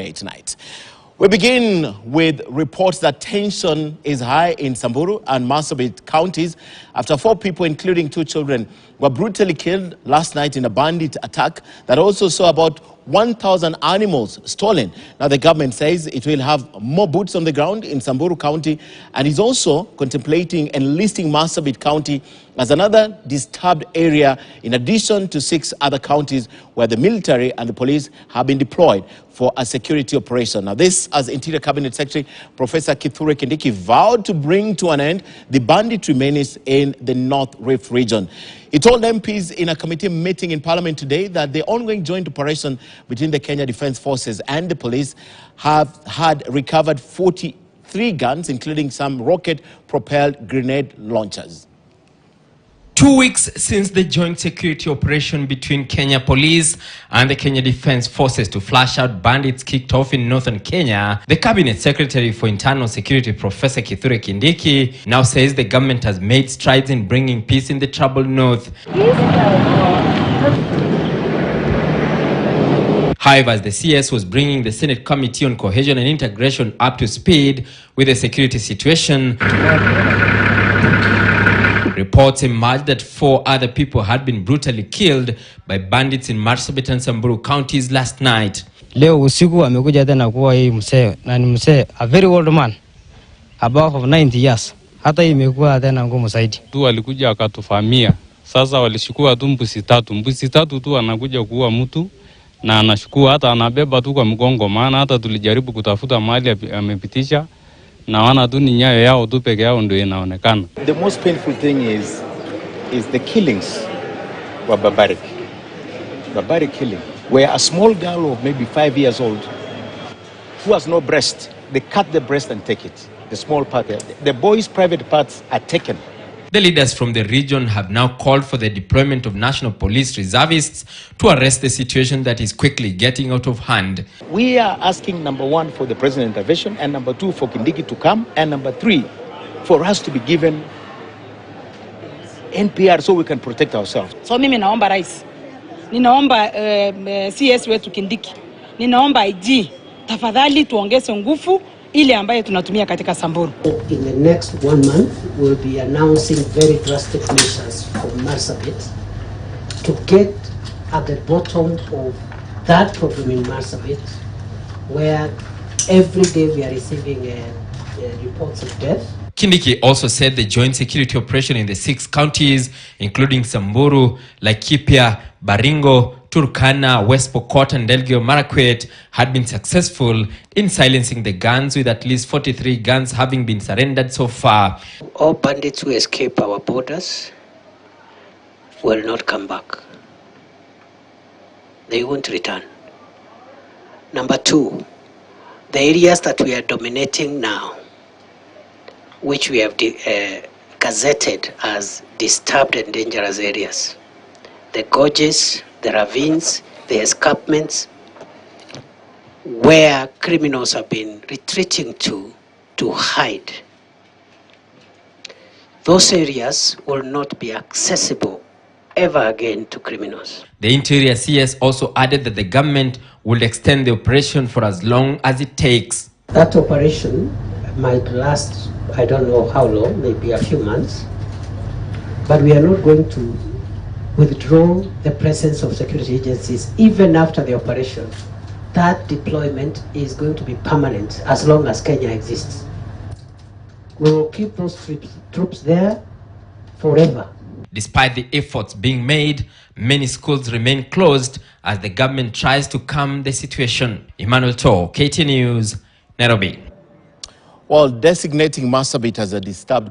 tonight. We begin with reports that tension is high in Samburu and Marsabit counties after 4 people, including 2 children, were brutally killed last night in a bandit attack that also saw about 1,000 animals stolen. Now, the government says it will have more boots on the ground in Samburu County and is also contemplating enlisting Marsabit County as another disturbed area in addition to 6 other counties where the military and the police have been deployed for a security operation. Now, this as Interior Cabinet Secretary Professor Kithure Kindiki vowed to bring to an end the banditry menace in the North Rift region. He told MPs in a committee meeting in Parliament today that the ongoing joint operation between the Kenya Defence Forces and the police have had recovered 43 guns, including some rocket-propelled grenade launchers. 2 weeks since the joint security operation between Kenya Police and the Kenya Defence Forces to flush out bandits kicked off in northern Kenya, the Cabinet Secretary for Internal Security, Professor Kithure Kindiki, now says the government has made strides in bringing peace in the troubled north. However, as the CS was bringing the Senate Committee on Cohesion and Integration up to speed with the security situation, reports emerged that 4 other people had been brutally killed by bandits in Marsabit and Samburu counties last night. Leo usiku amekuja tena kuwa hii mzee, na ni mzee, a very old man, above 90 years. Hata imekuwa tena ngumu zaidi. Tu alikuja akatufamia. Sasa walishukua tu mbuzi 3. Mbuzi 3 tu anakuja kuua mtu na anashukua, hata anabeba tu kwa mgongo, maana hata tulijaribu kutafuta mahali amepitisha na wana tu ni nyayo yao tu peke yao ndio inaonekana. The most painful thing is the killings were barbaric. Barbaric killing. Where a small girl of maybe 5 years old who has no breast, they cut the breast and take it. The small part, the boy's private parts are taken. The leaders from the region have now called for the deployment of National Police reservists to arrest the situation that is quickly getting out of hand. We are asking, number 1, for the president's intervention, and number 2, for Kindiki to come, and number 3, for us to be given NPR so we can protect ourselves. So mimi naomba rais, ninaomba CS wetu Kindiki, ninaomba IG, tafadhali tuongeze nguvu ile ambayo tunatumia katika Samburu. In the next 1 month, we'll be announcing very drastic measures for Marsabit to get at the bottom of that problem in Marsabit, where every day we are receiving reports of death. Kindiki also said the joint security operation in the 6 counties, including Samburu, Laikipia, Baringo, Turkana, West Pokot and Elgeyo Marakwet, had been successful in silencing the guns, with at least 43 guns having been surrendered so far. All bandits who escape our borders will not come back. They won't return. Number 2, the areas that we are dominating now, which we have gazetted as disturbed and dangerous areas, the gorges, the ravines, the escarpments, where criminals have been retreating to hide. Those areas will not be accessible ever again to criminals. The Interior CS also added that the government will extend the operation for as long as it takes. That operation might last, I don't know how long, maybe a few months, but we are not going to withdraw the presence of security agencies even after the operation. That deployment is going to be permanent as long as Kenya exists. We will keep those troops there forever. Despite the efforts being made, many schools remain closed as the government tries to calm the situation. Emmanuel Toh, KTN News, Nairobi. While designating Marsabit as a disturbed